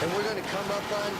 And we're going to come up on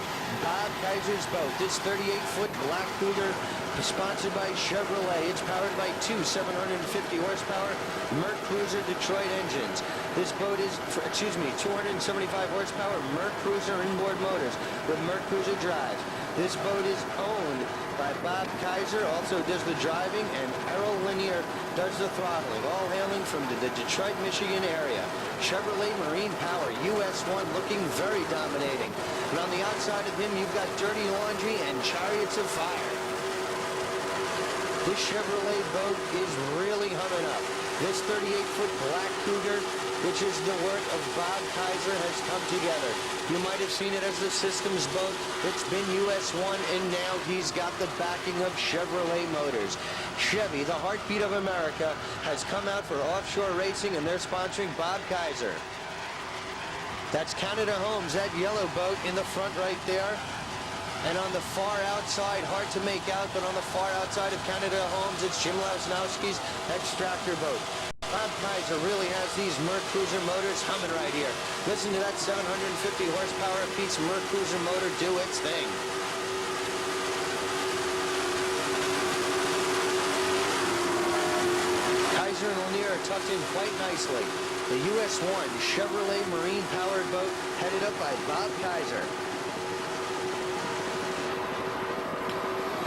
Bob Kaiser's boat. This 38-foot black cougar is sponsored by Chevrolet. It's powered by two 750 horsepower Merc Cruiser Detroit engines. This boat is, 275 horsepower Merc Cruiser inboard motors with Merc Cruiser drives. This boat is owned by Bob Kaiser, also does the driving, and Errol Lanier does the throttling, all hailing from the Detroit, Michigan area. Chevrolet Marine Power, US 1, looking very dominating. And on the outside of him, you've got Dirty Laundry and Chariots of Fire. This Chevrolet boat is really humming up. This 38-foot black cougar, which is the work of Bob Kaiser, has come together. You might have seen it as the systems boat. It's been US 1, and now he's got the backing of Chevrolet Motors. Chevy, the heartbeat of America, has come out for offshore racing, and they're sponsoring Bob Kaiser. That's Canada Homes, that yellow boat in the front right there. And on the far outside, hard to make out, but on the far outside of Canada Homes, it's Jim Lasnowski's extractor boat. Bob Kaiser really has these Merc Cruiser motors humming right here. Listen to that 750 horsepower piece Merc Cruiser motor do its thing. Kaiser and Lanier are tucked in quite nicely. The US 1 Chevrolet Marine powered boat headed up by Bob Kaiser.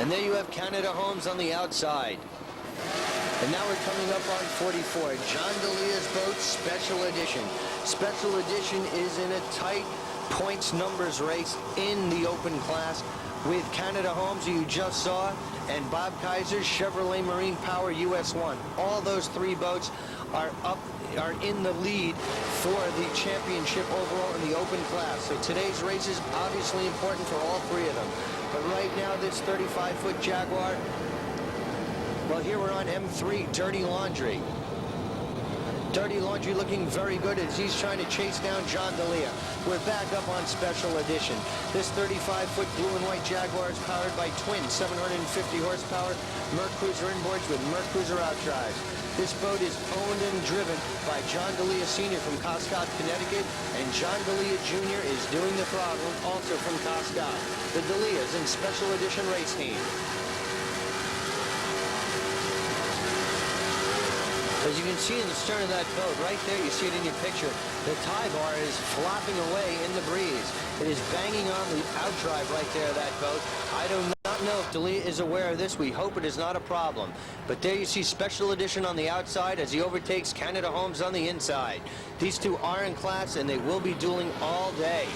And there you have Canada Homes on the outside. And now we're coming up on 44, John D'Elia's boat, Special Edition. Special Edition is in a tight points numbers race in the open class with Canada Homes, who you just saw, and Bob Kaiser's Chevrolet Marine Power US 1. All those three boats are in the lead for the championship overall in the open class. So today's race is obviously important for all three of them. But right now, this 35-foot Jaguar, well, here we're on M3, Dirty Laundry. Dirty Laundry looking very good as he's trying to chase down John D'Elia. We're back up on Special Edition. This 35-foot blue and white Jaguar is powered by twin 750 horsepower Merc Cruiser inboards with Merc Cruiser outdrives. This boat is owned and driven by John D'Elia Sr. from Coscott, Connecticut, and John D'Elia Jr. is doing the throttling, also from Coscott. The D'Elias in Special Edition race team. As you can see in the stern of that boat, right there, you see it in your picture, the tie bar is flopping away in the breeze. It is banging on the outdrive right there of that boat. I do not know if D'Elia is aware of this. We hope it is not a problem. But there you see Special Edition on the outside as he overtakes Canada Homes on the inside. These two are in class, and they will be dueling all day.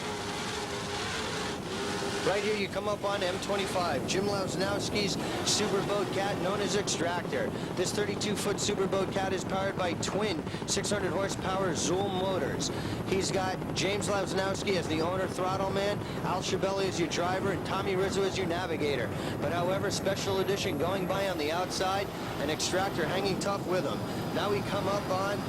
Right here you come up on M25, Jim Lasnowski's Superboat Cat, known as Extractor. This 32-foot Superboat Cat is powered by twin 600 horsepower Zoom motors. He's got James Lasnowski as the owner throttle man, Al Schiavelli as your driver, and Tommy Rizzo as your navigator. But however, Special Edition going by on the outside, and Extractor hanging tough with him. Now we come up on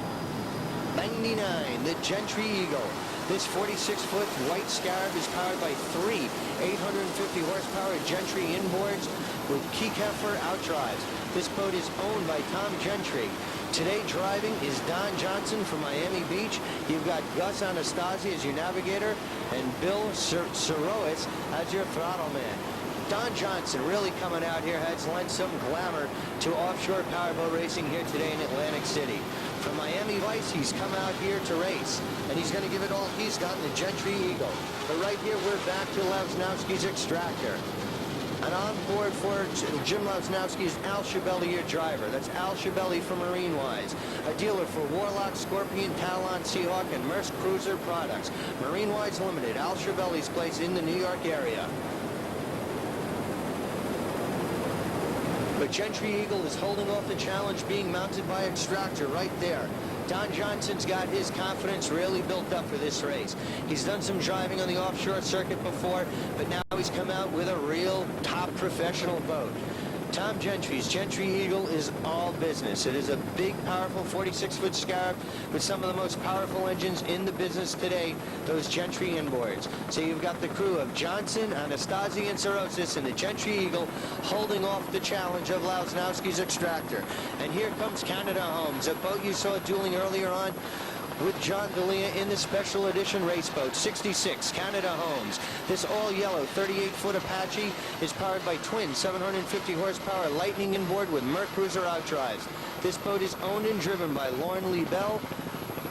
99, the Gentry Eagle. This 46-foot white Scarab is powered by three 850 horsepower Gentry inboards with Keykefer outdrives. This boat is owned by Tom Gentry. Today driving is Don Johnson from Miami Beach. You've got Gus Anastasi as your navigator and Bill Sirowitz as your throttle man. Don Johnson really coming out here has lent some glamour to offshore powerboat racing here today in Atlantic City. From Miami Vice, he's come out here to race, and he's going to give it all he's got in the Gentry Eagle. But right here, we're back to Lasnowski's Extractor. And on board for Jim Lasnowski is Al Schiavelli, your driver. That's Al Schiavelli from Marine Wise, a dealer for Warlock, Scorpion, Talon, Seahawk, and Maersk Cruiser products. Marine Wise Limited, Al Schiavelli's place in the New York area. But Gentry Eagle is holding off the challenge being mounted by Extractor right there. Don Johnson's got his confidence really built up for this race. He's done some driving on the offshore circuit before, but now he's come out with a real top professional boat. Tom Gentry's Gentry Eagle is all business. It is a big, powerful 46-foot Scarab with some of the most powerful engines in the business today, those Gentry inboards. So you've got the crew of Johnson, Anastasi, and Sarosis in the Gentry Eagle holding off the challenge of Lasnowski's Extractor. And here comes Canada Homes, a boat you saw dueling earlier on with John D'Elia in the special edition race boat, 66 Canada Homes. This all-yellow 38-foot Apache is powered by twin 750 horsepower Lightning inboard with Merc Cruiser outdrives. This boat is owned and driven by Lauren Lee Bell,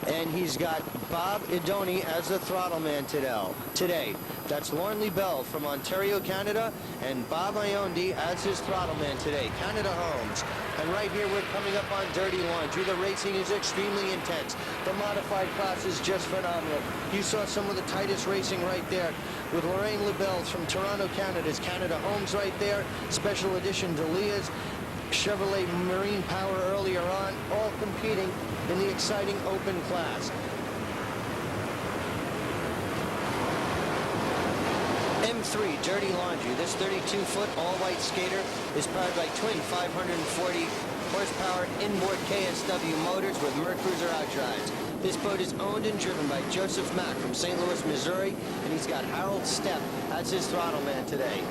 and he's got Bob Idoni as the throttle man today. That's Lauren Lee Bell from Ontario, Canada, and Bob Iondi as his throttle man today. Canada Homes. And right here we're coming up on Dirty Laundry. The racing is extremely intense. The modified class is just phenomenal. You saw some of the tightest racing right there with Lorraine LaBelle from Toronto, Canada's Canada Homes right there. Special edition D'Elia's, Chevrolet Marine Power earlier on, all competing in the exciting open class. M3 Dirty Laundry. This 32-foot all-white skater is powered by twin 540 horsepower inboard KSW motors with Merc Cruiser outdrives. This boat is owned and driven by Joseph Mack from St. Louis, Missouri, and he's got Harold Stepp as his throttle man today.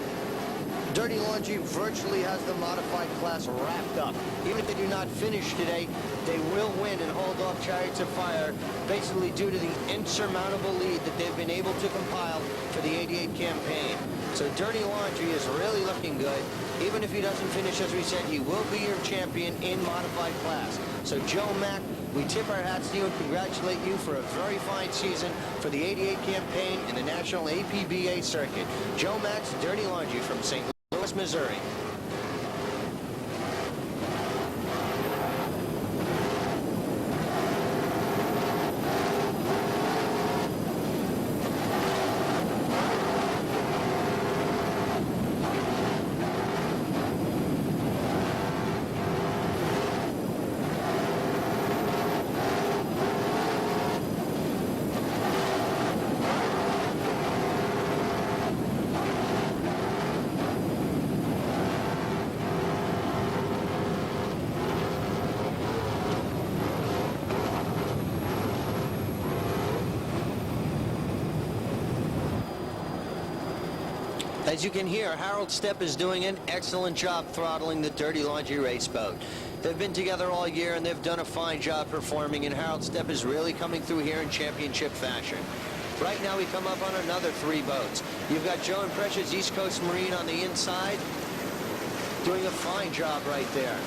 Dirty Laundry virtually has the modified class wrapped up. Even if they do not finish today, they will win and hold off Chariots of Fire, basically due to the insurmountable lead that they've been able to compile for the 88 campaign. So Dirty Laundry is really looking good. Even if he doesn't finish, as we said, he will be your champion in modified class. So Joe Mack, we tip our hats to you and congratulate you for a very fine season for the 88 campaign in the National APBA circuit. Joe Mack's Dirty Laundry from St. Louis, Missouri. As you can hear, Harold Stepp is doing an excellent job throttling the Dirty Laundry race boat. They've been together all year and they've done a fine job performing, and Harold Stepp is really coming through here in championship fashion. Right now we come up on another 3 boats. You've got Joe and Precious East Coast Marine on the inside, doing a fine job right there.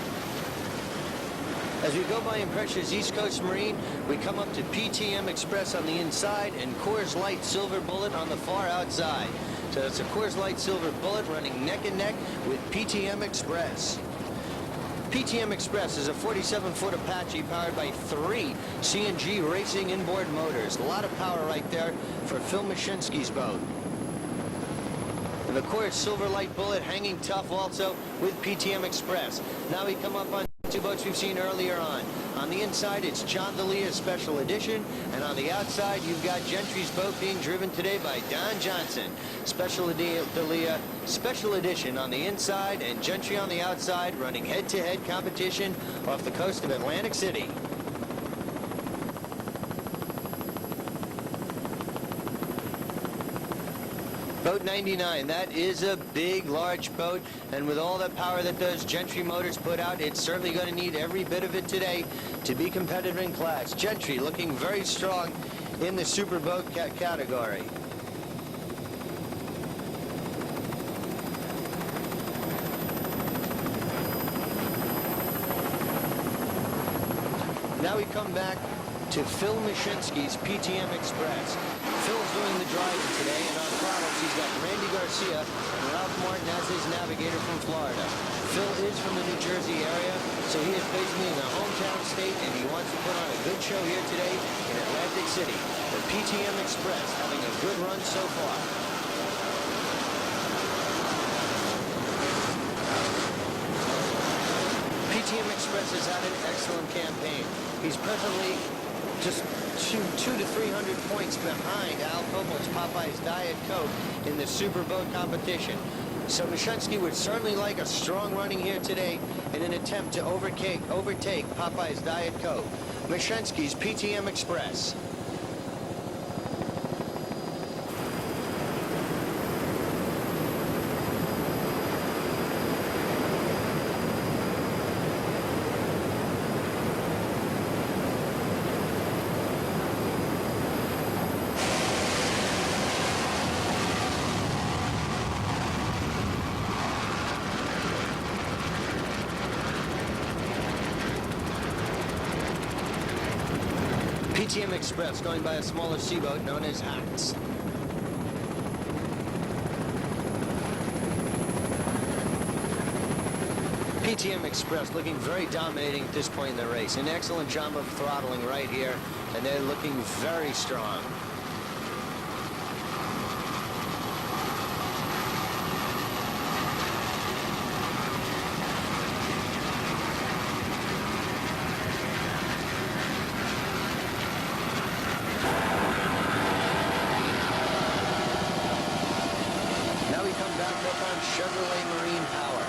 As we go by Impressious East Coast Marine, we come up to PTM Express on the inside and Coors Light Silver Bullet on the far outside. So it's a Coors Light Silver Bullet running neck and neck with PTM Express. PTM Express is a 47-foot Apache powered by 3 CNG racing inboard motors. A lot of power right there for Phil Mashinsky's boat. And the Coors Silver Light Bullet hanging tough also with PTM Express. Now we come up on 2 boats we've seen earlier on. On the inside, it's John D'Elia's Special Edition, and on the outside, you've got Gentry's boat being driven today by Don Johnson. Special D'Elia Special Edition on the inside, and Gentry on the outside, running head-to-head competition off the coast of Atlantic City. Boat 99, that is a big, large boat, and with all the power that those Gentry motors put out, it's certainly going to need every bit of it today to be competitive in class. Gentry looking very strong in the super boat category. Now we come back to Phil Mashinsky's PTM Express. Phil's doing the driving today, and on throttles he's got Randy Garcia and Ralph Martin as his navigator from Florida. Phil is from the New Jersey area, so he is basically in the hometown state, and he wants to put on a good show here today in Atlantic City. The PTM Express having a good run so far. PTM Express has had an excellent campaign. He's presently just 200 to 300 points behind Al Cobalt's Popeye's Diet Coke in the Super Boat competition. So Mashinsky would certainly like a strong running here today in an attempt to overtake Popeye's Diet Coke. Mashinsky's PTM Express. PTM Express going by a smaller seaboat known as Hacks. PTM Express looking very dominating at this point in the race. An excellent job of throttling right here, and they're looking very strong. Now we come back up on Chevrolet Marine Power.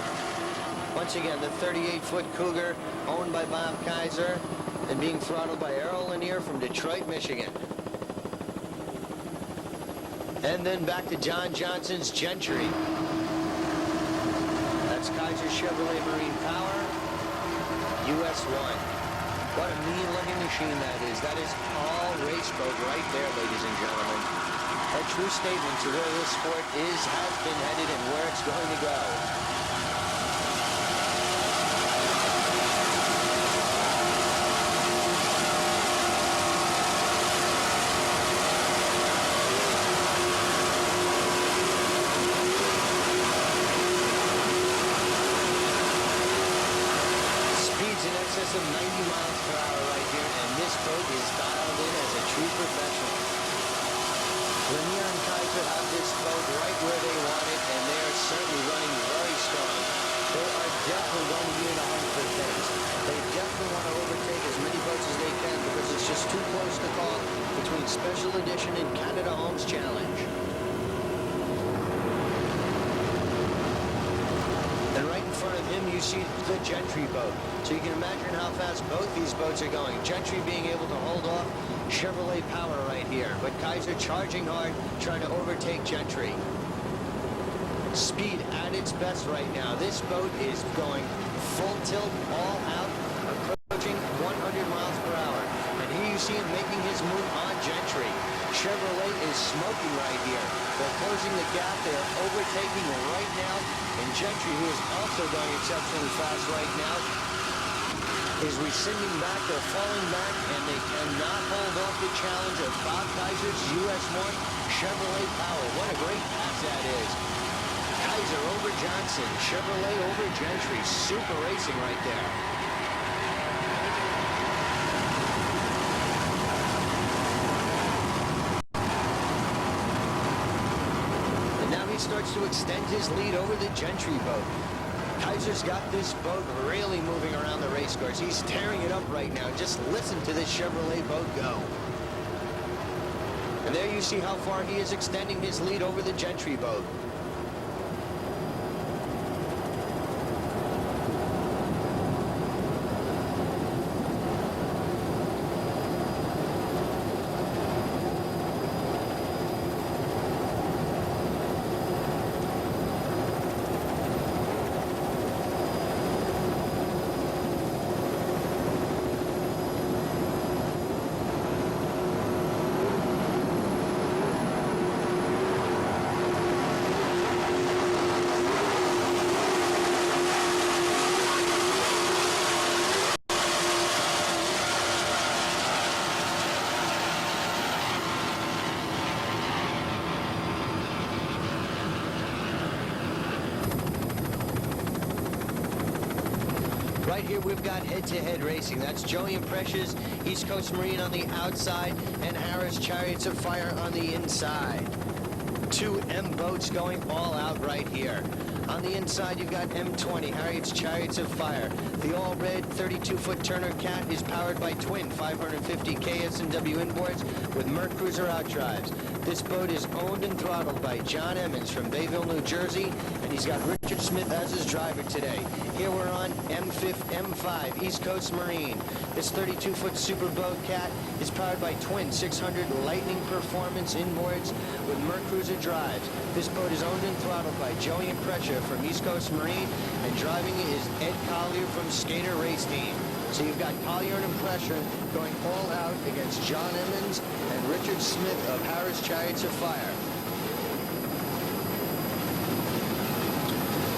Once again, the 38-foot Cougar owned by Bob Kaiser and being throttled by Errol Lanier from Detroit, Michigan. And then back to John Johnson's Gentry. That's Kaiser Chevrolet Marine Power, US 1. What a mean-looking machine that is. That is all race boat right there, ladies and gentlemen. A true statement to where this sport is, has been headed, and where it's going to go. Of 90 miles per hour right here, and this boat is dialed in as a true professional. Lanier and Kaiser have this boat right where they want it, and they are certainly running very strong. They are definitely going to be in a hunt for things. They definitely want to overtake as many boats as they can because it's just too close to call between Special Edition and Canada Homes Challenge. And right in front of him, you see the Gentry boat. So you can imagine how fast both these boats are going. Gentry being able to hold off Chevrolet Power right here, but Kaiser charging hard, trying to overtake Gentry. Speed at its best right now. This boat is going full tilt, all out, approaching 100 miles per hour. And here you see him making his move on Gentry. Chevrolet is smoking right here. They're closing the gap. They're overtaking right now. And Gentry, who is also going exceptionally fast right now, is rescinding back. They're falling back, and they cannot hold off the challenge of Bob Kaiser's US 1 Chevrolet Power. What a great pass that is. Kaiser over Johnson. Chevrolet over Gentry. Super racing right there. He starts to extend his lead over the Gentry boat. Kaiser's got this boat really moving around the race course. He's tearing it up right now. Just listen to this Chevrolet boat go. And there you see how far he is extending his lead over the Gentry boat. Right here we've got head-to-head racing. That's Joey and Precious, East Coast Marine on the outside, and Harris Chariots of Fire on the inside. Two M boats going all out right here. On the inside, you've got M20, Harriet's Chariots of Fire. The all-red 32-foot Turner Cat is powered by twin 550 KS&W inboards with Merc Cruiser outdrives. This boat is owned and throttled by John Emmons from Bayville, New Jersey, and he's got Richard Smith as his driver today. Here we're on M5, East Coast Marine. This 32-foot Superboat Cat is powered by twin 600 Lightning Performance inboards with Merc Cruiser drives. This boat is owned and throttled by Joey and Pressure from East Coast Marine, and driving is Ed Collier from Skater Race Team. So you've got Collier and Pressure going all out against John Emmons and Richard Smith of Harris Chariots of Fire.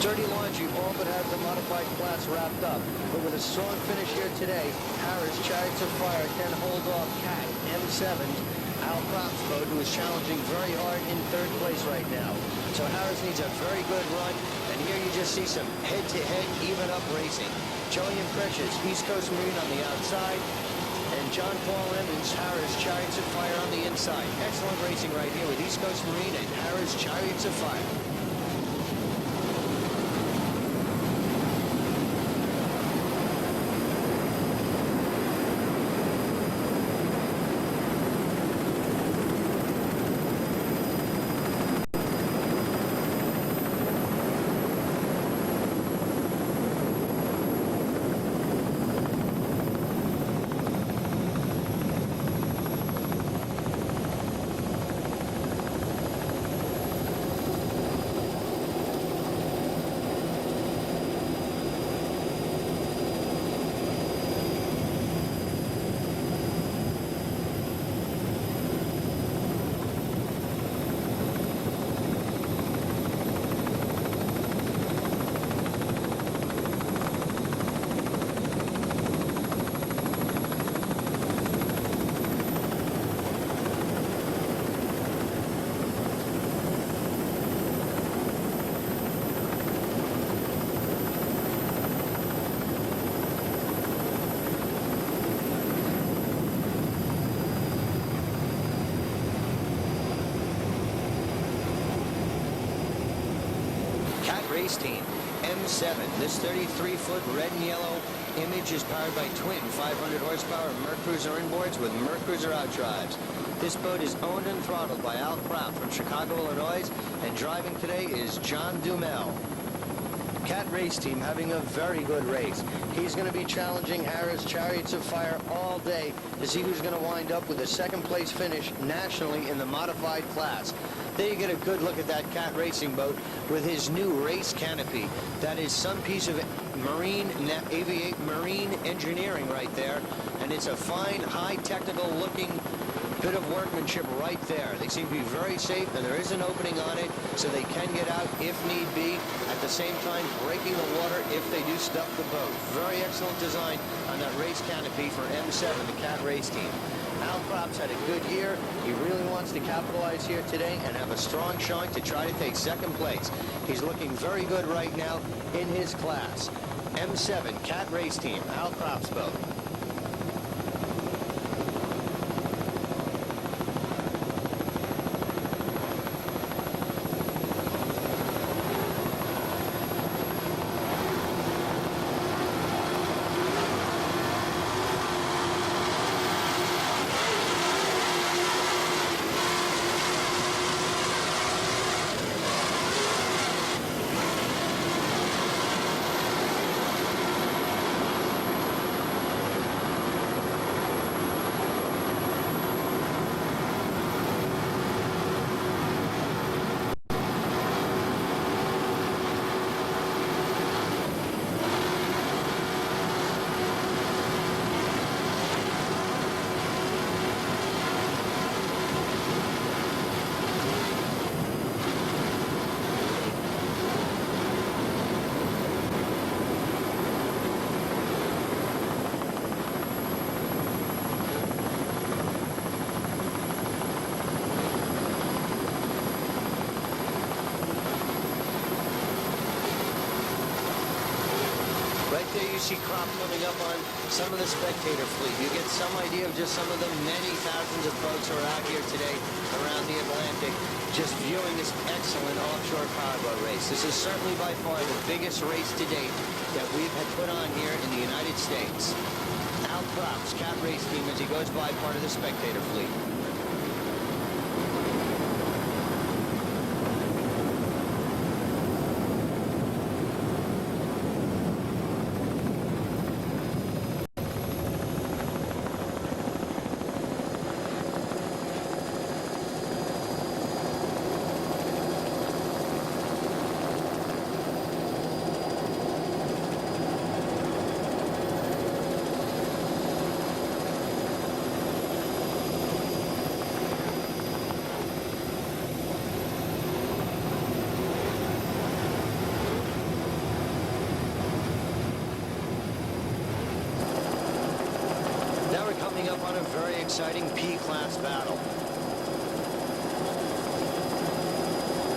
Dirty Laundry all but has the modified class wrapped up. But with a strong finish here today, Harris Chariots of Fire can hold off Cat M7's Al Prop's boat, who is challenging very hard in third place right now. So Harris needs a very good run, and here you just see some head-to-head, even-up racing. Joey and Precious, East Coast Marine on the outside, and John Paul Emmons, Harris Chariots of Fire on the inside. Excellent racing right here with East Coast Marine and Harris Chariots of Fire. Race team M7. This 33-foot red and yellow image is powered by twin 500 horsepower Mercruiser inboards with Mercruiser outdrives. This boat is owned and throttled by Al Prout from Chicago, Illinois, and driving today is John Dumel. Cat Race Team having a very good race. He's going to be challenging Harris Chariots of Fire all day to see who's going to wind up with a second place finish nationally in the modified class. There you get a good look at that Cat Racing boat with his new race canopy. That is some piece of marine engineering right there, and it's a fine, high technical looking bit of workmanship right there. They seem to be very safe, and there is an opening on it so they can get out if need be, at the same time breaking the water if they do stuff the boat. Very excellent design on that race canopy for M7, the Cat Race Team. Al Prop's had a good year. He really wants to capitalize here today and have a strong showing to try to take second place. He's looking very good right now in his class. M7 Cat Race Team, Al Prop's boat. There you see crop coming up on some of the spectator fleet. You get some idea of just some of the many thousands of boats who are out here today around the Atlantic just viewing this excellent offshore powerboat race. This is certainly by far the biggest race to date that we've had put on here in the United States. Al Prop's Cat Race Team as he goes by part of the spectator fleet. exciting P-class battle.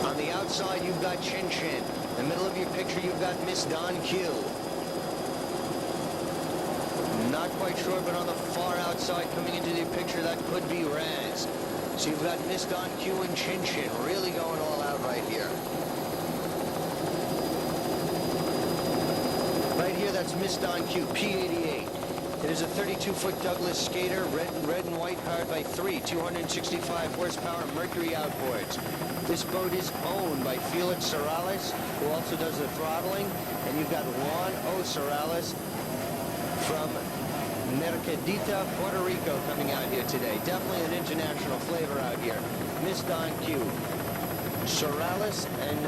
On the outside, you've got Chin Chin. In the middle of your picture, you've got Miss Don Q. Not quite sure, but on the far outside, coming into the picture, that could be Raz. So you've got Miss Don Q and Chin Chin really going all out right here. Right here, that's Miss Don Q, P88. It is a 32-foot Douglas skater, red and white, powered by 265 horsepower Mercury outboards. This boat is owned by Felix Sorales, who also does the throttling, and you've got Juan O. Sorales from Mercadita, Puerto Rico, coming out here today. Definitely an international flavor out here. Miss Don Q, Sorales, and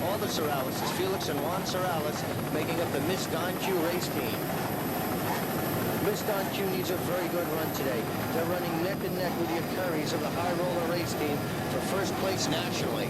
all the Sorales, Felix and Juan Sorales, making up the Miss Don Q race team. Miss Don Q needs a very good run today. They're running neck and neck with the Currys of the high roller race team for first place nationally.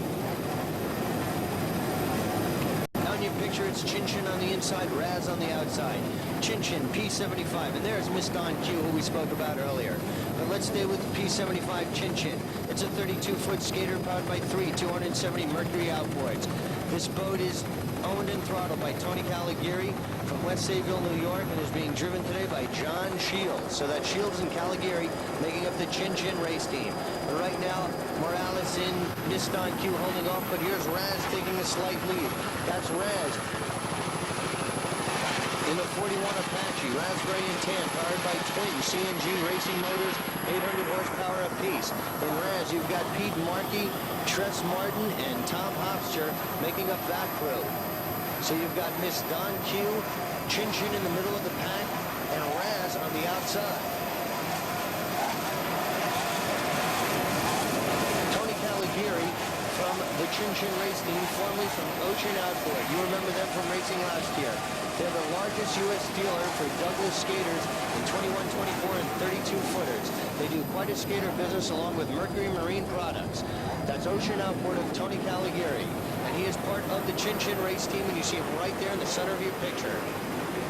On your picture, it's Chin Chin on the inside, Raz on the outside. Chin Chin, P75, and there's Miss Don Q, who we spoke about earlier. But let's stay with the P75 Chin Chin. It's a 32-foot skater powered by 270 Mercury outboards. This boat is owned and throttled by Tony Caligari from West Sayville, New York, and is being driven today by John Shields. So that's Shields and Caligari making up the Chin Chin race team. But right now, Morales in Miss Don Q holding off, but here's Raz taking a slight lead. That's Raz in the 41 Apache, raspberry and tan, powered by twin CNG racing motors, 800 horsepower apiece. In Raz, you've got Pete Markey, Tress Martin, and Tom Hofstra making up that crew. So you've got Miss Don Q, Chin Chin in the middle of the pack, and Raz on the outside. Tony Caligari from the Chin Chin race team, formerly from Ocean Outboard. You remember them from racing last year. They're the largest U.S. dealer for Douglas skaters in 21, 24, and 32-footers. They do quite a skater business along with Mercury Marine Products. That's Ocean Outboard of Tony Caligari. And he is part of the Chin Chin race team, and you see him right there in the center of your picture.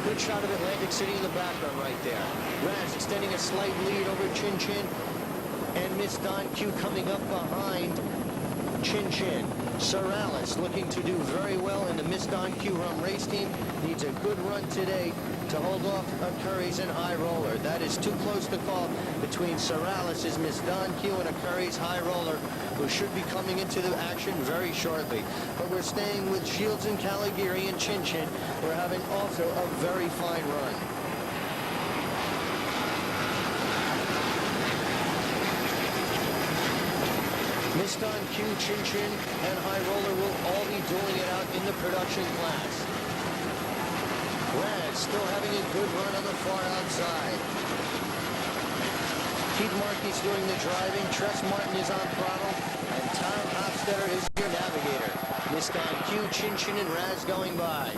Good shot of Atlantic City in the background right there. Raz extending a slight lead over Chin Chin, and Miss Don Q coming up behind Chin Chin. Sorales looking to do very well in the Miss Don Q Rum race team. Needs a good run today to hold off a Curry's and High Roller. That is too close to call between Sorales' Miss Don Q and a Curry's High Roller, who should be coming into the action very shortly. But we're staying with Shields and Caligari and Chin Chin. We're having also a very fine run. Miss Don Q, Chin Chin, and High Roller will all be dueling it out in the production class. Raz still having a good run on the far outside. Pete Markey's doing the driving, Tress Martin is on throttle, and Tom Hofstetter is your navigator. Miss Don Q, Chin Chin, and Raz going by.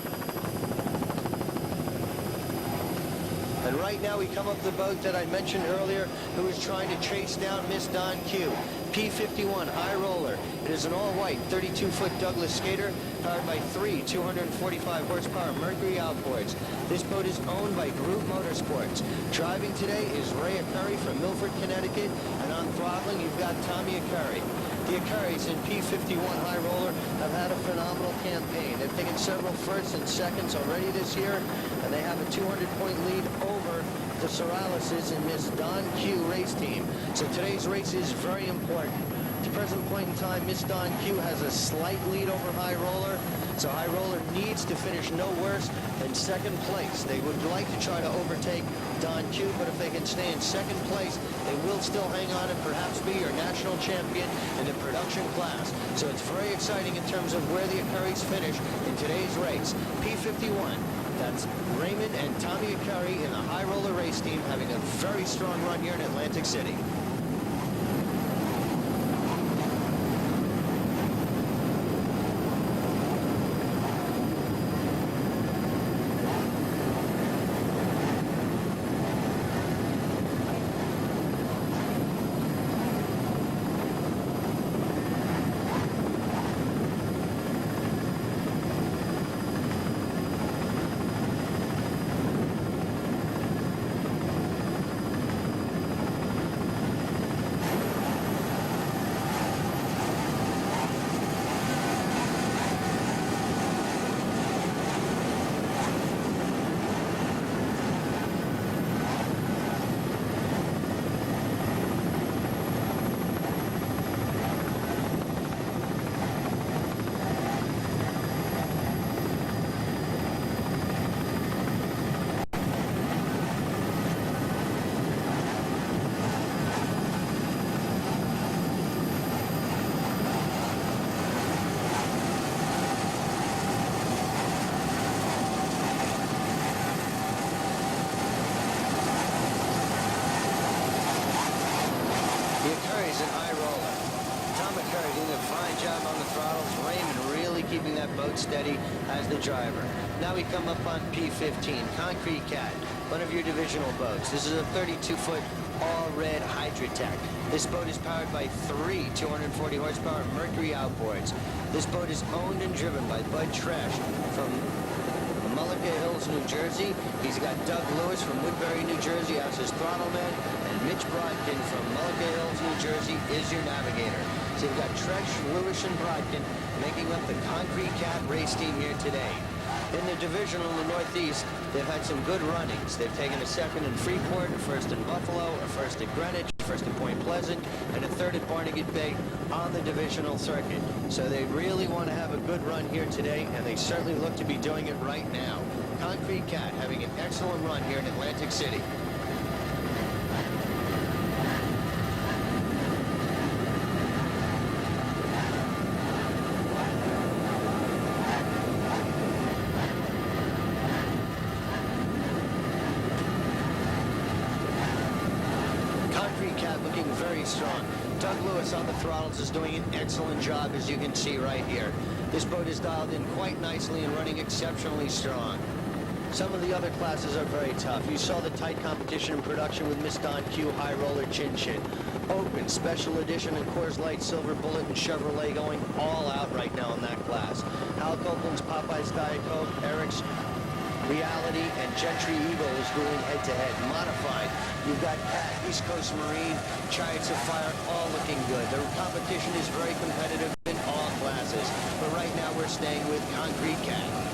And right now we come up the boat that I mentioned earlier, who is trying to chase down Miss Don Q. P51 High Roller. It is an all-white 32-foot Douglas skater powered by 245 horsepower Mercury outboards. This boat is owned by Group Motorsports. Driving today is Ray Curry from Milford, Connecticut, and on throttling you've got Tommy Curry. The Currys in P51 High Roller have had a phenomenal campaign. They've taken several firsts and seconds already this year, and they have a 200-point lead over the Sorales' in Miss Don Q race team. So today's race is very important. At the present point in time, Miss Don Q has a slight lead over High Roller, so High Roller needs to finish no worse than second place. They would like to try to overtake Don Q, but if they can stay in second place, they will still hang on and perhaps be your national champion in the production class. So it's very exciting in terms of where the Currys finish in today's race. P51. That's Raymond and Tommy Curry in the High Roller race team having a very strong run here in Atlantic City. that boat steady as the driver. Now we come up on P15, Concrete Cat, one of your divisional boats. This is a 32-foot all-red Hydrotech. This boat is powered by 3 240 horsepower Mercury outboards. This boat is owned and driven by Bud Trash from Mullica Hills, New Jersey. He's got Doug Lewis from Woodbury, New Jersey as his throttleman, and Mitch Brodkin from Mullica Hills, New Jersey is your navigator. So you've got Tresh, Lewis, and Brodkin making up the Concrete Cat race team here today. In the divisional in the Northeast, they've had some good runnings. They've taken a second in Freeport, a first in Buffalo, a first at Greenwich, a first at Point Pleasant, and a third at Barnegat Bay on the divisional circuit. So they really want to have a good run here today, and they certainly look to be doing it right now. Concrete Cat having an excellent run here in Atlantic City. Looking very strong. Doug Lewis on the throttles is doing an excellent job, as you can see right here. This boat is dialed in quite nicely and running exceptionally strong. Some of the other classes are very tough. You saw the tight competition in production with Miss Don Q, High Roller, Chin Chin. Open, Special Edition, and Coors Light, Silver Bullet, and Chevrolet going all out right now in that class. Hal Copeland's Popeye's Diet Coke, Eric's Reality, and Gentry Eagle is dueling head-to-head. Modified, you've got Cat, East Coast Marine, Chariots of Fire, all looking good. The competition is very competitive in all classes, but right now we're staying with Concrete Cat.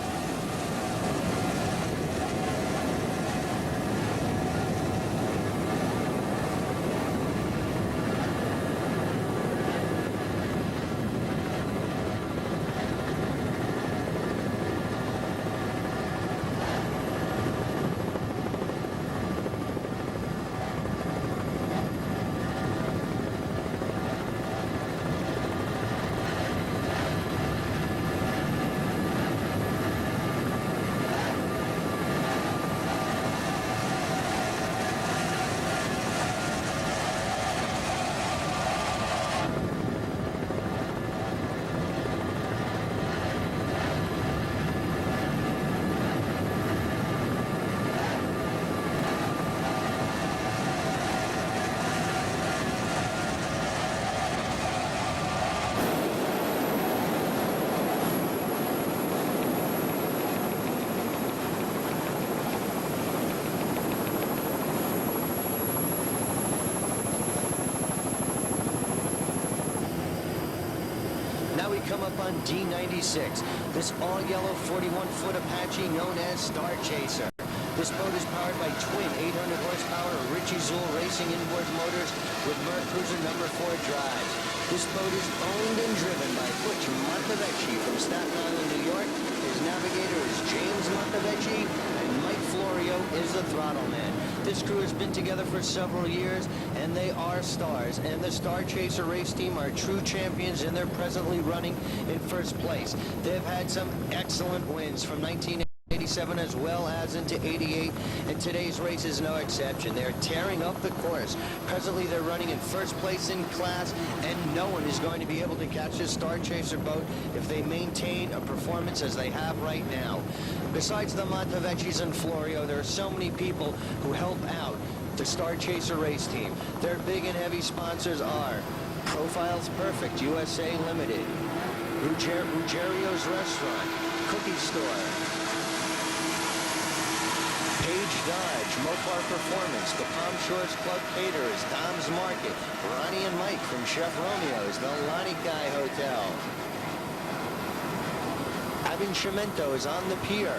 Now we come up on D96, this all-yellow 41-foot Apache known as Star Chaser. This boat is powered by twin 800 horsepower Ritchie Zool Racing inboard motors with Merc Cruiser number 4 drives. This boat is owned and driven by Butch Montevecchi from Staten Island, New York. His navigator is James Montevecchi, and Mike Florio is the throttle man. This crew has been together for several years, and they are stars. And the Star Chaser race team are true champions, and they're presently running in first place. They've had some excellent wins from 1987 as well as into 88, and today's race is no exception. They're tearing up the course. Presently, they're running in first place in class, and no one is going to be able to catch this Star Chaser boat if they maintain a performance as they have right now. Besides the Montevecchis and Florio, there are so many people who help out the Star Chaser race team. Their big and heavy sponsors are Profiles Perfect, USA Limited, Ruggerio's Restaurant, Cookie Store, Page Dodge, Mopar Performance, the Palm Shores Club Caterers, Dom's Market, Ronnie and Mike from Chef Romeo's, the Lanikai Hotel. Avincimento is on the pier.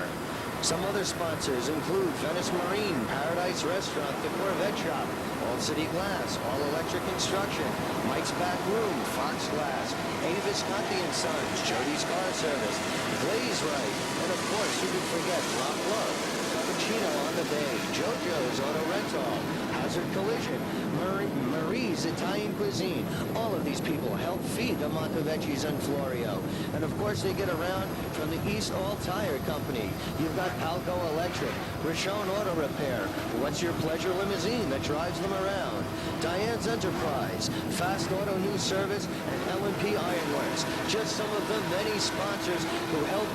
Some other sponsors include Venice Marine, Paradise Restaurant, the Corvette Shop, All City Glass, All Electric Construction, Mike's Back Room, Fox Glass, Avis Conti & Sons, Jody's Car Service, Glaze Right, and of course, who could forget Rock Love, Cappuccino on the Bay, JoJo's Auto Rental, Hazard Collision, Marie's Italian Cuisine. All of these people help feed the Montevecchis and Florio. And of course, they get around from the East All Tire Company. You've got Palco Electric, Rishon Auto Repair, What's Your Pleasure Limousine that drives them around. Diane's Enterprise, Fast Auto News Service, and L&P Ironworks. Just some of the many sponsors who help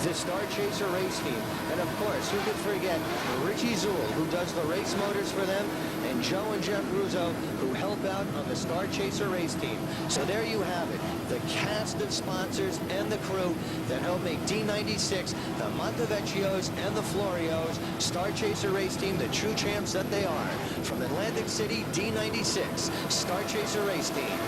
the Star Chaser race team. And of course, who could forget Richie Zool, who does the race motors for them, and Joe and Jeff Russo, who help out on the Star Chaser race team. So there you have it, the cast of sponsors and the crew that help make D96, the Montevecchios and the Florios, Star Chaser race team, the true champs that they are. From Atlantic City, D96, Star Chaser race team.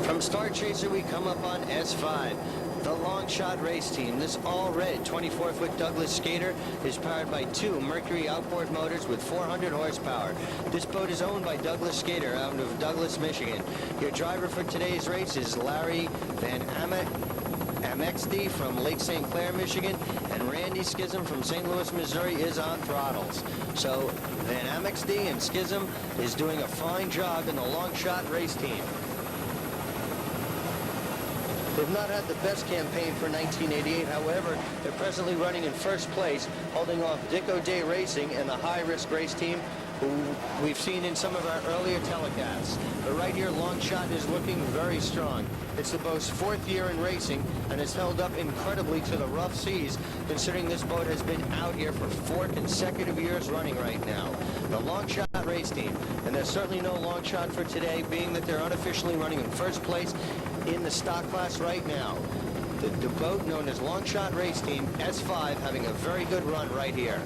From Star Chaser, we come up on S5, the long shot race team. This all-red 24-foot Douglas skater is powered by two Mercury outboard motors with 400 horsepower. This boat is owned by Douglas Skater out of Douglas, Michigan. Your driver for today's race is Larry Van Amexty from Lake St. Clair, Michigan, and Randy Schism from St. Louis, Missouri is on throttles. So Van Amexty and Schism is doing a fine job in the long shot race team. They've not had the best campaign for 1988, however, they're presently running in first place, holding off Dick O'Day Racing and the high-risk race team who we've seen in some of our earlier telecasts. But right here, Longshot is looking very strong. It's the boat's fourth year in racing and has held up incredibly to the rough seas, considering this boat has been out here for 4 consecutive years running right now. The Longshot race team, and there's certainly no Longshot for today, being that they're unofficially running in first place in the stock class right now. The boat known as Longshot Race Team, S5, having a very good run right here.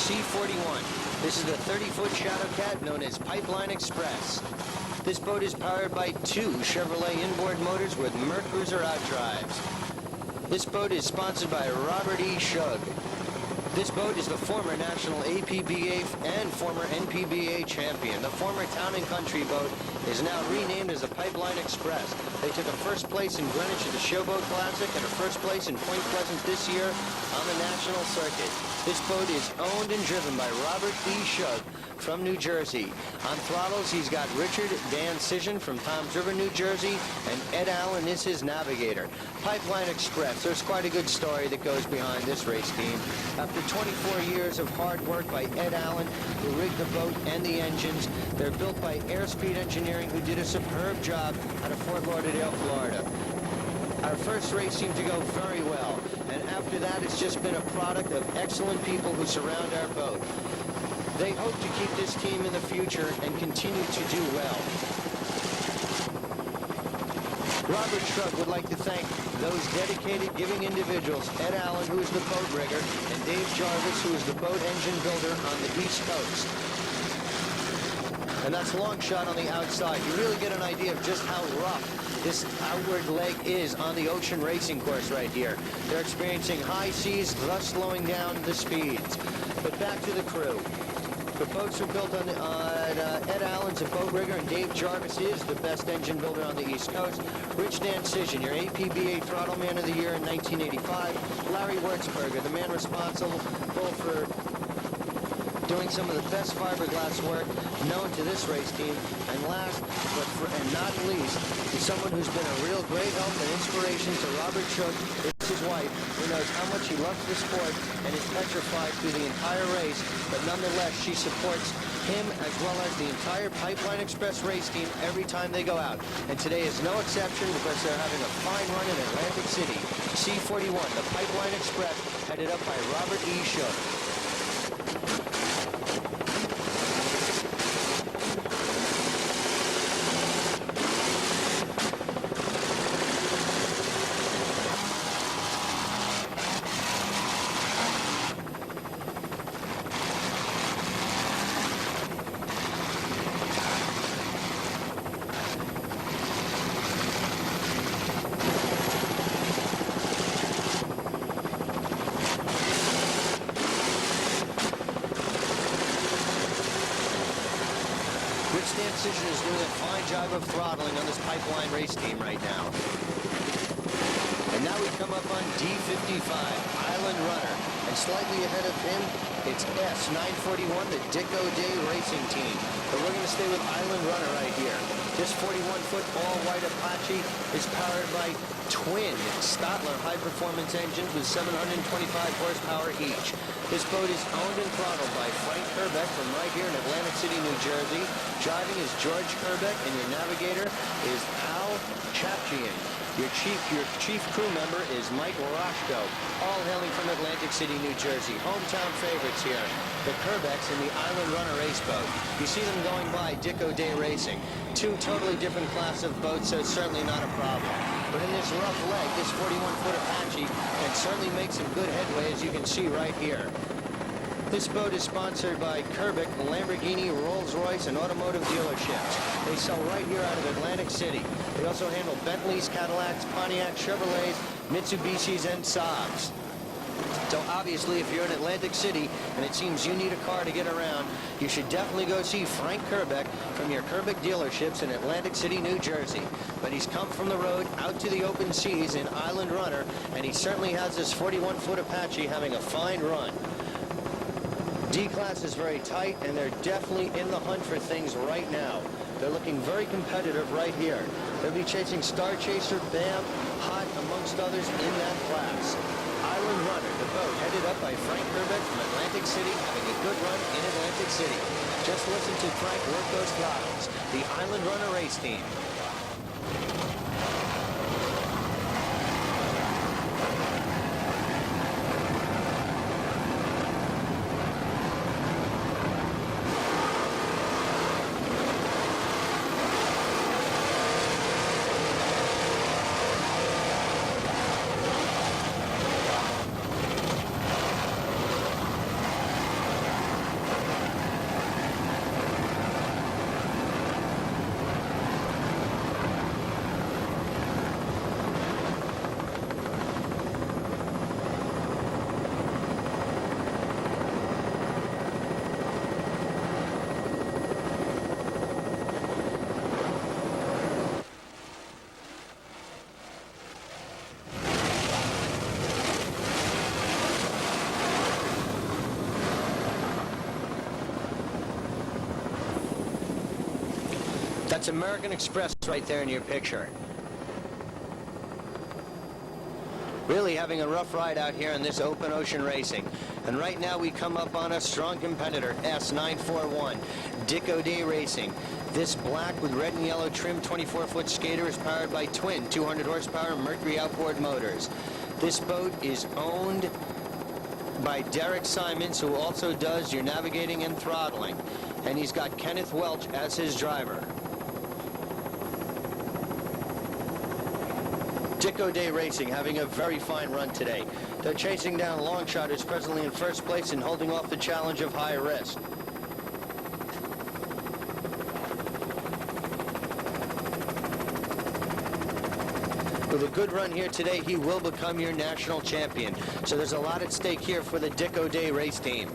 C41. This is the 30-foot Shadow Cat known as Pipeline Express. This boat is powered by two Chevrolet inboard motors with Mercruiser outdrives. This boat is sponsored by Robert E. Shug. This boat is the former national APBA and former NPBA champion. The former Town and Country boat is now renamed as the Pipeline Express. They took a first place in Greenwich at the Showboat Classic and a first place in Point Pleasant this year on the national circuit. This boat is owned and driven by Robert E. Shug from New Jersey. On throttles, he's got Richard Dan Cision from Toms River, New Jersey, and Ed Allen is his navigator. Pipeline Express, there's quite a good story that goes behind this race team. After 24 years of hard work by Ed Allen, who rigged the boat and the engines, they're built by Airspeed Engineering, who did a superb job out of Fort Lauderdale, Florida. Our first race seemed to go very well, and after that, it's just been a product of excellent people who surround our boat. They hope to keep this team in the future and continue to do well. Robert Shrug would like to thank those dedicated, giving individuals, Ed Allen, who is the boat rigger, and Dave Jarvis, who is the boat engine builder on the East Coast. And that's long shot on the outside. You really get an idea of just how rough this outward leg is on the ocean racing course right here. They're experiencing high seas, thus slowing down the speeds. But back to the crew. The boats are built on Ed Allen's a boat rigger, and Dave Jarvis is the best engine builder on the East Coast. Rich Dan Cision, your APBA Throttle Man of the Year in 1985. Larry Wurtzberger, the man responsible for doing some of the best fiberglass work known to this race team. And last, and not least, is someone who's been a real great help and inspiration to Robert Shook. It's his wife, who knows how much he loves the sport and is petrified through the entire race, but nonetheless, she supports him as well as the entire Pipeline Express race team every time they go out. And today is no exception because they're having a fine run in Atlantic City. C41, the Pipeline Express, headed up by Robert E. Shook. Dan Cision is doing a fine job of throttling on this Pipeline race team right now. And now we come up on D55, Island Runner. And slightly ahead of him, it's S941, the Dick O'Day Racing Team. But we're going to stay with Island Runner right here. This 41-foot all-white Apache is powered by twin Stotler high-performance engines with 725 horsepower each. This boat is owned and throttled by Frank Kerbeck from right here in Atlantic City, New Jersey. Driving is George Kerbeck, and your navigator is Al Chapchian. Your chief crew member is Mike Roscoe, all hailing from Atlantic City, New Jersey. Hometown favorites here, the Kerbecks in the Island Runner race boat. You see them going by Dick O'Day Racing. Two totally different class of boats, so it's certainly not a problem. But in this rough leg, this 41-foot Apache can certainly make some good headway, as you can see right here. This boat is sponsored by Kerbeck, Lamborghini, Rolls-Royce, and automotive dealerships. They sell right here out of Atlantic City. They also handle Bentleys, Cadillacs, Pontiacs, Chevrolets, Mitsubishis, and Saabs. So obviously, if you're in Atlantic City and it seems you need a car to get around, you should definitely go see Frank Kerbeck from your Kerbeck dealerships in Atlantic City, New Jersey. But he's come from the road out to the open seas in Island Runner, and he certainly has this 41-foot Apache having a fine run. D-Class is very tight, and they're definitely in the hunt for things right now. They're looking very competitive right here. They'll be chasing Star Chaser, BAM, Hot, amongst others in that class. Island Runner, the boat headed up by Frank Kerbeck from Atlantic City, having a good run in Atlantic City. Just listen to Frank work those throttles. The Island Runner race team. That's American Express right there in your picture. Really having a rough ride out here in this open ocean racing. And right now we come up on a strong competitor, S941, Dick O'Day Racing. This black with red and yellow trim 24-foot skater is powered by twin 200 horsepower Mercury outboard motors. This boat is owned by Derek Simons, who also does your navigating and throttling. And he's got Kenneth Welch as his driver. Dick O'Day Racing having a very fine run today. They're chasing down Longshot, who's presently in first place and holding off the challenge of High Risk. With a good run here today, he will become your national champion. So there's a lot at stake here for the Dick O'Day race team.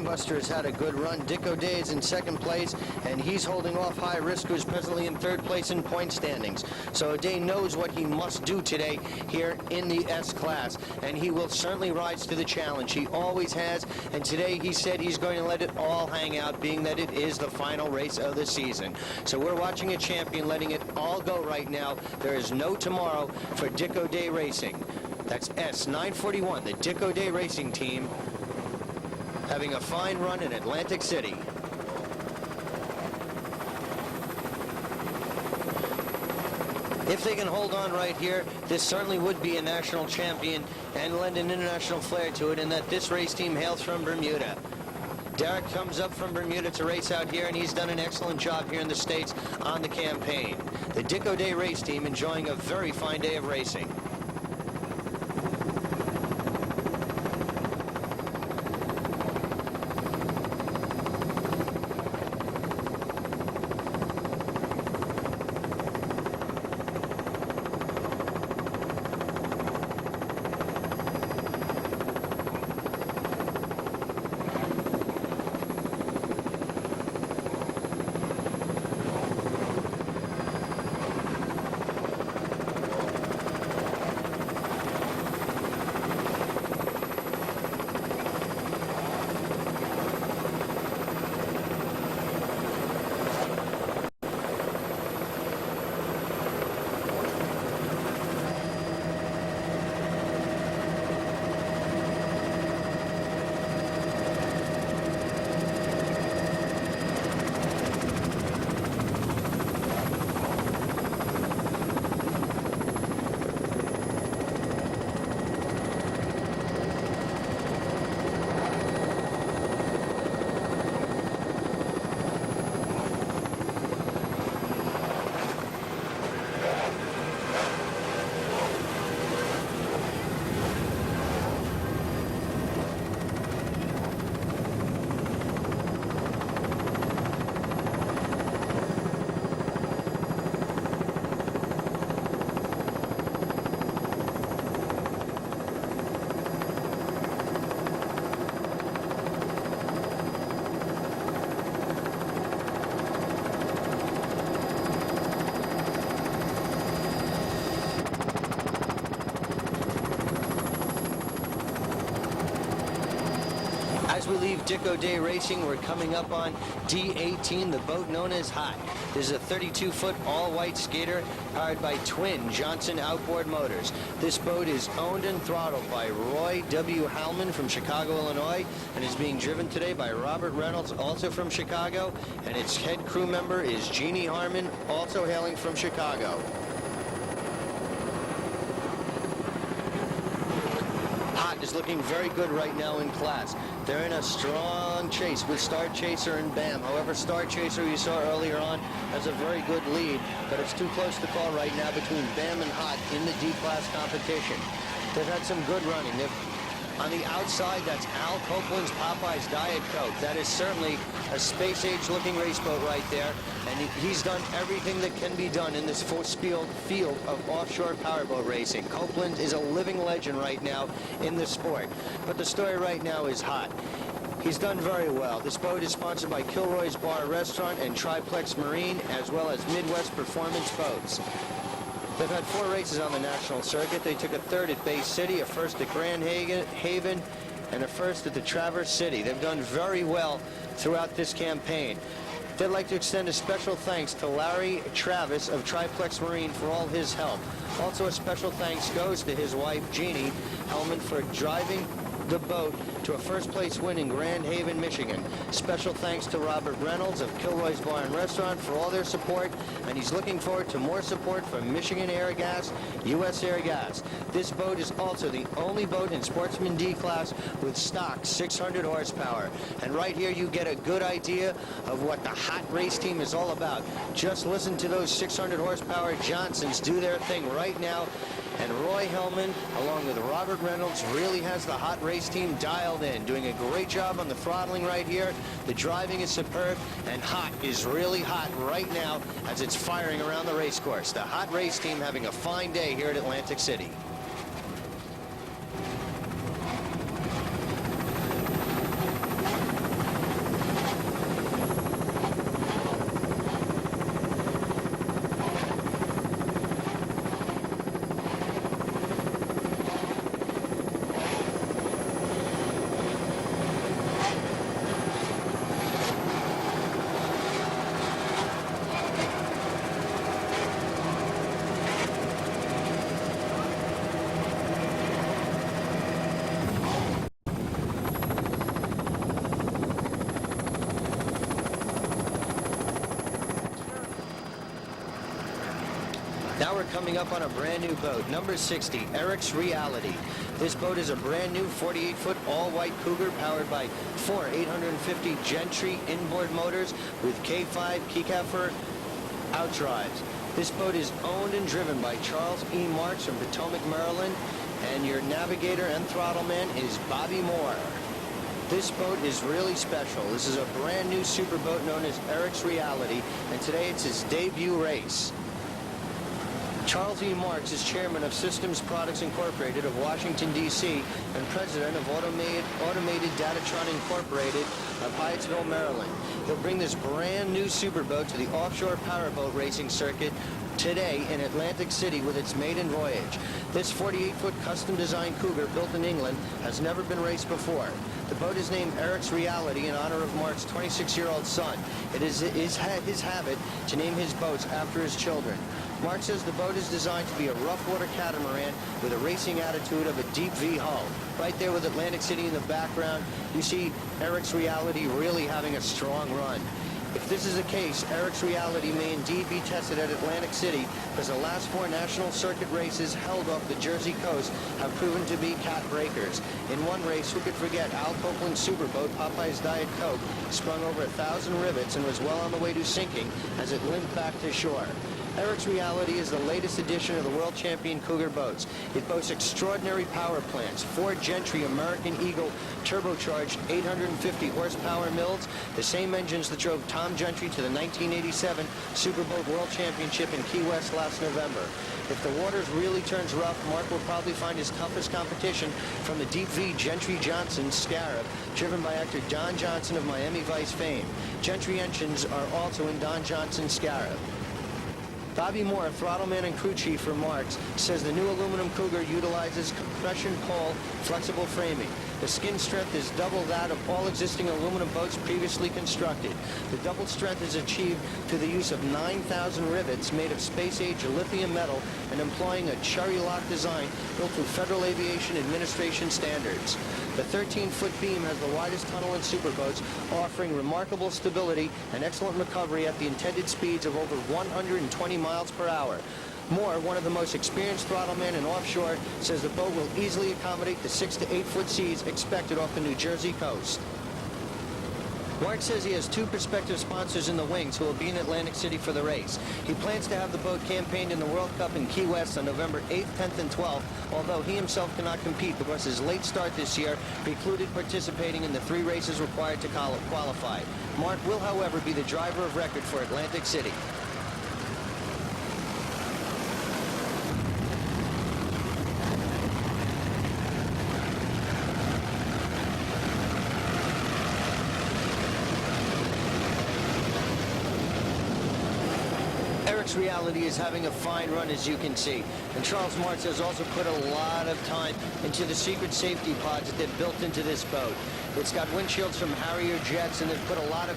Buster has had a good run. Dick O'Day is in second place, and he's holding off High Risk, who's presently in third place in point standings. So O'Day knows what he must do today here in the S class, and he will certainly rise to the challenge. He always has, and today he said he's going to let it all hang out, being that it is the final race of the season. So we're watching a champion letting it all go right now. There is no tomorrow for Dick O'Day Racing. That's S941, the Dick O'Day Racing team, having a fine run in Atlantic City. If they can hold on right here, this certainly would be a national champion and lend an international flair to it, in that this race team hails from Bermuda. Derek comes up from Bermuda to race out here, and he's done an excellent job here in the States on the campaign. The Dick O'Day race team enjoying a very fine day of racing. As we leave Dick O'Day Racing, we're coming up on D18, the boat known as Hot. This is a 32-foot all-white skater powered by twin Johnson outboard motors. This boat is owned and throttled by Roy W. Hallman from Chicago, Illinois, and is being driven today by Robert Reynolds, also from Chicago, and its head crew member is Jeannie Harmon, also hailing from Chicago. Is looking very good right now in class. They're in a strong chase with Star Chaser and BAM. However, Star Chaser, you saw earlier on, has a very good lead, but it's too close to call right now between BAM and Hot in the D-class competition. They've had some good running. On the outside, that's Al Copeland's Popeye's Diet Coke. That is certainly a space-age looking race boat right there, and he's done everything that can be done in this field of offshore powerboat racing. Copeland is a living legend right now in the sport, but the story right now is Hot. He's done very well. This boat is sponsored by Kilroy's Bar Restaurant and Triplex Marine, as well as Midwest Performance Boats. They've had 4 races on the national circuit. They took a 3rd at Bay City, a 1st at Grand Haven, and a 1st at the Traverse City. They've done very well throughout this campaign. They'd like to extend a special thanks to Larry Travis of Triplex Marine for all his help. Also, a special thanks goes to his wife, Jeannie Hellman, for driving the boat to a first-place win in Grand Haven, Michigan. Special thanks to Robert Reynolds of Kilroy's Bar and Restaurant for all their support, and he's looking forward to more support from Michigan Air Gas, U.S. Air Gas. This boat is also the only boat in Sportsman D class with stock 600 horsepower. And right here you get a good idea of what the hot race team is all about. Just listen to those 600 horsepower Johnsons do their thing right now. And Roy Hellman, along with Robert Reynolds, really has the hot race team dialed in, doing a great job on the throttling right here. The driving is superb, and hot is really hot right now as it's firing around the race course. The hot race team having a fine day here at Atlantic City. Now we're coming up on a brand new boat, number 60, Eric's Reality. This boat is a brand new 48-foot all-white Cougar powered by 4 850 Gentry inboard motors with K5 Keycafer outdrives. This boat is owned and driven by Charles E. Marks from Potomac, Maryland, and your navigator and throttle man is Bobby Moore. This boat is really special. This is a brand new super boat known as Eric's Reality, and today it's his debut race. Charles E. Marks is chairman of Systems Products Incorporated of Washington, D.C., and president of Automated Datatron Incorporated of Hyattsville, Maryland. He'll bring this brand new superboat to the offshore powerboat racing circuit today in Atlantic City with its maiden voyage. This 48-foot custom-designed Cougar built in England has never been raced before. The boat is named Eric's Reality in honor of Mark's 26-year-old son. It is his habit to name his boats after his children. Mark says the boat is designed to be a rough water catamaran with a racing attitude of a deep V hull. Right there with Atlantic City in the background, you see Eric's Reality really having a strong run. If this is the case, Eric's Reality may indeed be tested at Atlantic City, because the last 4 national circuit races held off the Jersey coast have proven to be cat breakers. In one race, who could forget Al Copeland's superboat, Popeye's Diet Coke, sprung over 1,000 rivets and was well on the way to sinking as it limped back to shore. Eric's Reality is the latest edition of the world champion Cougar boats. It boasts extraordinary power plants, 4 Gentry American Eagle turbocharged 850 horsepower mills, the same engines that drove Tom Gentry to the 1987 Superboat World Championship in Key West last November. If the waters really turns rough, Mark will probably find his toughest competition from the Deep V Gentry Johnson Scarab, driven by actor Don Johnson of Miami Vice fame. Gentry engines are also in Don Johnson's Scarab. Bobby Moore, throttleman and crew chief for Marks, says the new aluminum Cougar utilizes compression pole flexible framing. The skin strength is double that of all existing aluminum boats previously constructed. The double strength is achieved through the use of 9,000 rivets made of space-age lithium metal and employing a cherry lock design built to Federal Aviation Administration standards. The 13-foot beam has the widest tunnel in superboats, offering remarkable stability and excellent recovery at the intended speeds of over 120 miles per hour. Moore, one of the most experienced throttlemen in offshore, says the boat will easily accommodate the 6 to 8 foot seas expected off the New Jersey coast. Mark says he has 2 prospective sponsors in the wings who will be in Atlantic City for the race. He plans to have the boat campaigned in the World Cup in Key West on November 8th, 10th, and 12th, although he himself cannot compete because his late start this year precluded participating in the 3 races required to qualify. Mark will, however, be the driver of record for Atlantic City. Eric's Reality is having a fine run, as you can see. And Charles Marks has also put a lot of time into the secret safety pods that they've built into this boat. It's got windshields from Harrier jets, and they've put a lot of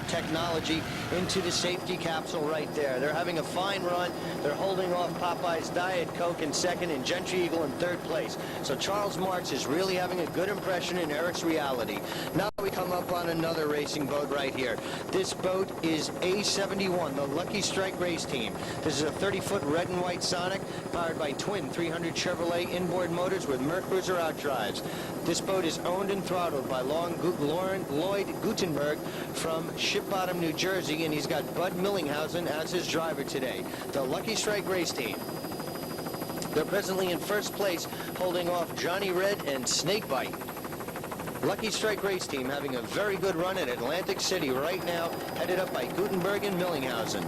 technology into the safety capsule right there. They're having a fine run. They're holding off Popeye's Diet Coke in second and Gentry Eagle in third place. So Charles Marks is really having a good impression in Eric's Reality. Now we come up on another racing boat right here. This boat is A71, the Lucky Strike race team. This is a 30-foot red and white Sonic powered by twin 300 Chevrolet inboard motors with Mercruiser outdrives. This boat is owned and throttled by Lloyd Gutenberg from Ship Bottom, New Jersey, and he's got Bud Millinghausen as his driver today. The Lucky Strike race team. They're presently in first place, holding off Johnny Red and Snakebite. Lucky Strike race team having a very good run at Atlantic City right now, headed up by Gutenberg and Millinghausen.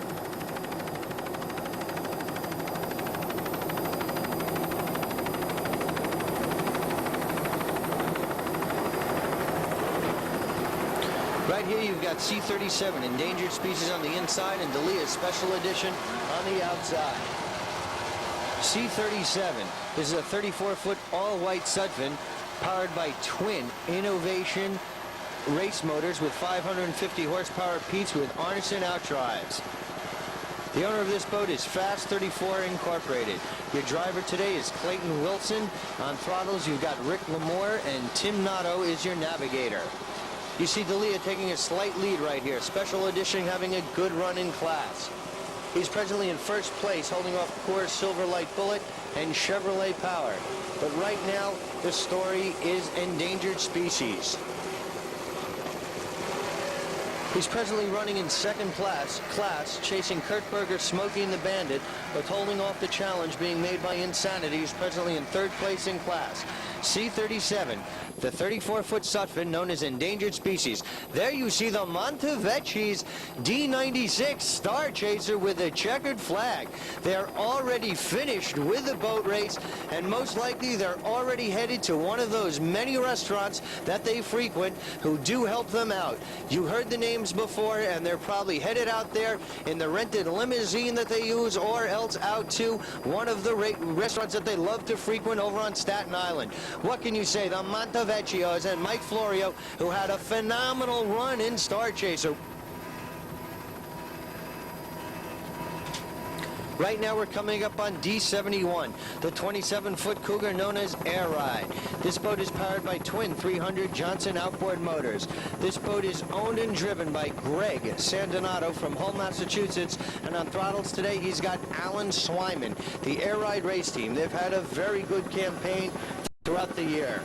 Right here you've got C-37, endangered species on the inside, and Delia's Special Edition on the outside. C-37, this is a 34-foot all-white Sutphin powered by twin Innovation race motors with 550 horsepower Peets with Arneson outdrives. The owner of this boat is Fast 34 Incorporated. Your driver today is Clayton Wilson. On throttles you've got Rick Lamore, and Tim Notto is your navigator. You see Delia taking a slight lead right here. Special Edition having a good run in class. He's presently in first place, holding off Coors Silverlight Bullet and Chevrolet Power. But right now, the story is endangered species. He's presently running in second class, chasing Kurt Berger, Smokey and the Bandit, but holding off the challenge being made by Insanity, who's presently in third place in class. C-37, the 34-foot Sutphin known as endangered species. There you see the Montevecchi's D96 Star Chaser with a checkered flag. They're already finished with the boat race, and most likely they're already headed to one of those many restaurants that they frequent who do help them out. You heard the names before, and they're probably headed out there in the rented limousine that they use, or else out to one of the restaurants that they love to frequent over on Staten Island. What can you say? The Montevecchios and Mike Florio, who had a phenomenal run in Star Chaser. Right now we're coming up on D71, the 27-foot Cougar known as Air Ride. This boat is powered by twin 300 Johnson outboard motors. This boat is owned and driven by Greg Sandonato from Hull, Massachusetts, and on throttles today he's got Alan Swyman, the Air Ride race team. They've had a very good campaign throughout the year.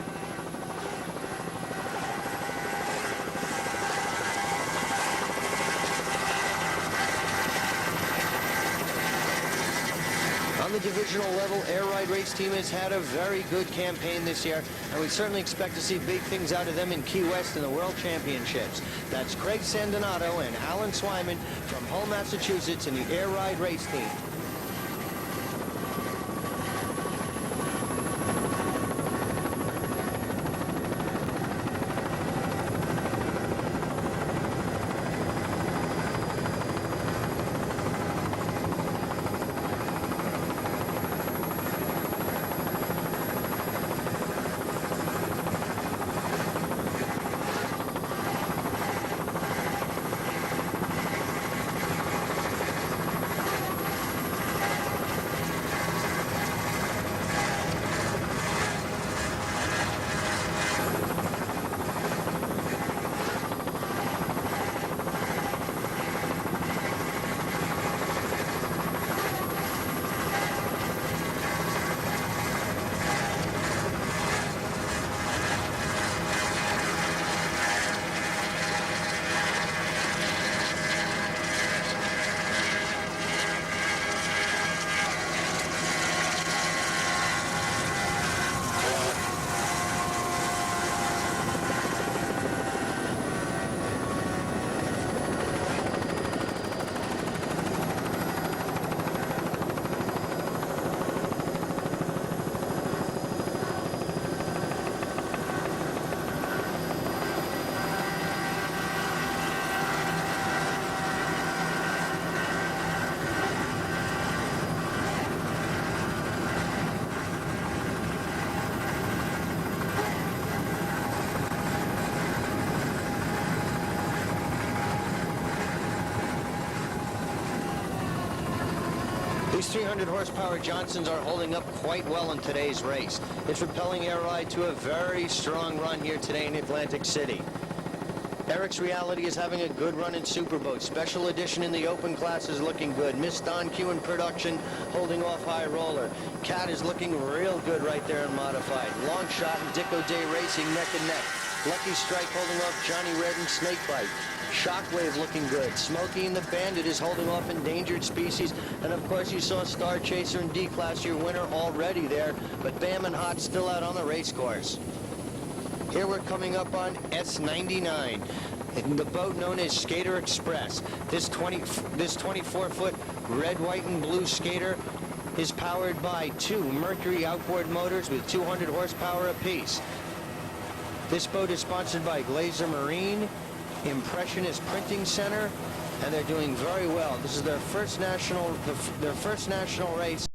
On the divisional level, Air Ride race team has had a very good campaign this year, and we certainly expect to see big things out of them in Key West in the World Championships. That's Craig Sandonato and Alan Swyman from Hull, Massachusetts in the Air Ride race team. These 300 horsepower Johnsons are holding up quite well in today's race. It's propelling Air Ride to a very strong run here today in Atlantic City. Eric's Reality is having a good run in Superboat. Special edition in the open class is looking good. Miss Don Q in production holding off High Roller. Cat is looking real good right there in modified. Long Shot and Dick O'Day Racing neck and neck. Lucky Strike holding off Johnny Red and Snakebite. Shockwave looking good. Smokey and the Bandit is holding off Endangered Species. And of course you saw Star Chaser and D-Class, your winner, already there. But Bam and Hot still out on the race course. Here we're coming up on S99, in the boat known as Skater Express. This 24-foot red, white, and blue skater is powered by 2 Mercury outboard motors with 200 horsepower apiece. This boat is sponsored by Glazer Marine, Impressionist Printing Center, and they're doing very well. This is their first national race.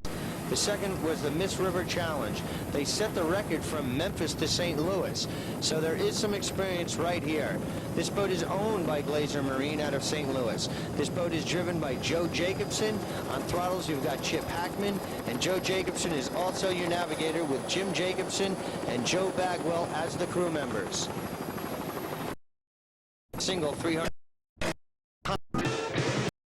The second was the Miss River Challenge. They set the record from Memphis to St. Louis, so there is some experience right here. This boat is owned by Glazer Marine out of St. Louis. This boat is driven by Joe Jacobson. On throttles, you've got Chip Hackman, and Joe Jacobson is also your navigator with Jim Jacobson and Joe Bagwell as the crew members. Single 300.